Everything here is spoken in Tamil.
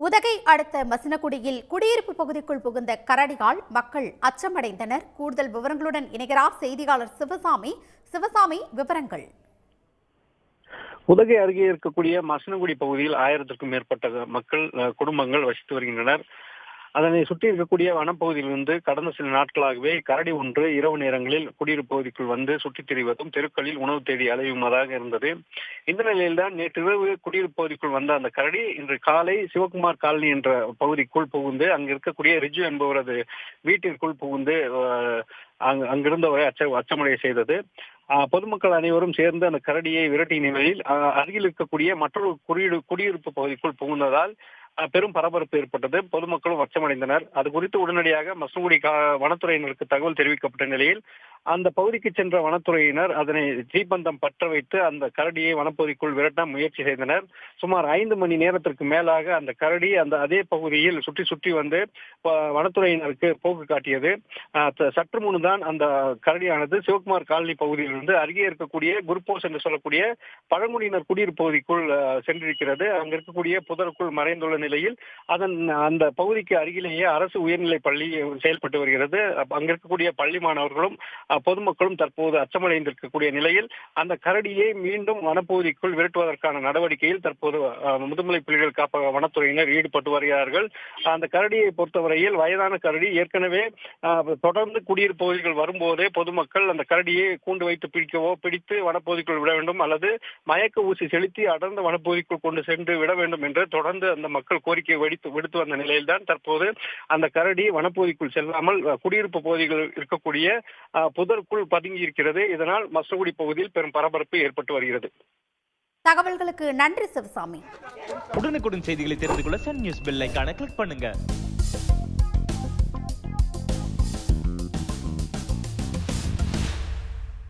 உதகை அடுத்த மசினகுடியில் குடியிருப்பு பகுதிக்குள் புகுந்த கரடியால் மக்கள் அச்சமடைந்தனர். கூடுதல் விவரங்களுடன் இணைகிறார் செய்தியாளர் சிவசாமி. விவரங்கள். உதகை அருகே இருக்கக்கூடிய மசினகுடி பகுதியில் 1000க்கும் மேற்பட்ட குடும்பங்கள் வசித்து வருகின்றனர். அதனை சுற்றி இருக்கக்கூடிய வனப்பகுதியிலிருந்து கடந்த சில நாட்களாகவே கரடி ஒன்று இரவு நேரங்களில் குடியிருப்பு பகுதிக்குள் வந்து சுற்றித் திரிவதும் தெருக்களில் உணவு தேடி அலையுவதாக இருந்தது. இந்த நிலையில்தான் நேற்றிரவு குடியிருப்பு பகுதிக்குள் வந்த அந்த கரடி இன்று காலை சிவகுமார் காலனி என்ற பகுதிக்குள் புகுந்து அங்கு இருக்கக்கூடிய ரிஜு என்பவரது வீட்டிற்குள் புகுந்து அங்கிருந்தவரை அச்சமடைய செய்தது. பொதுமக்கள் அனைவரும் சேர்ந்து அந்த கரடியை விரட்டிய நிலையில் அருகில் இருக்கக்கூடிய மற்றொரு குடியிருப்பு பகுதிக்குள் புகுந்ததால் பெரும் பரபரப்பு ஏற்பட்டது. பொதுமக்களும் அச்சமடைந்தனர். அது குறித்து உடனடியாக மசனகுடி வனத்துறையினருக்கு தகவல் தெரிவிக்கப்பட்ட நிலையில் அந்த பகுதிக்கு சென்ற வனத்துறையினர் அதனை தீப்பந்தம் பற்ற வைத்து அந்த கரடியை வனப்பகுதிக்குள் விரட்ட முயற்சி செய்தனர். சுமார் 5 மணி நேரத்திற்கு மேலாக அந்த கரடி அதே பகுதியில் சுற்றி வந்து வனத்துறையினருக்கு போக்கு காட்டியது. சற்று முன்தான் அந்த கரடியானது சிவகுமார் காலனி பகுதியிலிருந்து அருகே இருக்கக்கூடிய குருப்போஸ் என்று சொல்லக்கூடிய பழங்குடியினர் குடியிருப்பு பகுதிக்குள் சென்றிருக்கிறது. அங்க இருக்கக்கூடிய புதருக்குள் மறைந்துள்ள நிலையில் அந்த பகுதிக்கு அருகிலேயே அரசு உயர்நிலை பள்ளி செயல்பட்டு வருகிறது. அங்க இருக்கக்கூடிய பள்ளி மாணவர்களும் பொதுமக்களும் தற்போது அச்சமடைந்திருக்கக்கூடிய நிலையில் அந்த கரடியை மீண்டும் வனப்பகுதிக்குள் விரட்டுவதற்கான நடவடிக்கையில் தற்போது முதுமலை புலிகள் காப்பக வனத்துறையினர் ஈடுபட்டு வருகிறார்கள். அந்த கரடியை பொறுத்தவரையில் வயதான கரடி ஏற்கனவே தொடர்ந்து குடியிருப்பு பகுதிகள் வரும்போதே பொதுமக்கள் அந்த கரடியை கூண்டு வைத்து பிடித்து வனப்பகுதிக்குள் விட வேண்டும் அல்லது மயக்க ஊசி செலுத்தி அடர்ந்த வனப்பகுதிக்குள் கொண்டு சென்று விட வேண்டும் என்று தொடர்ந்து அந்த மக்கள் கோரிக்கை விடுத்து வந்த நிலையில்தான் தற்போது அந்த கரடி வனப்பகுதிக்குள் செல்லாமல் குடியிருப்பு பகுதிகள் இருக்கக்கூடிய புதருக்குள் பதுங்கி இருக்கிறது. இதனால் மசனகுடி பகுதியில் பெரும் பரபரப்பு ஏற்பட்டு வருகிறது. தகவல்களுக்கு நன்றி சிவசாமி. உடனுக்குடன் செய்திகளை தெரிந்து கொள்ள சன் நியூஸ் பெல் ஐகானை கிளிக் பண்ணுங்க.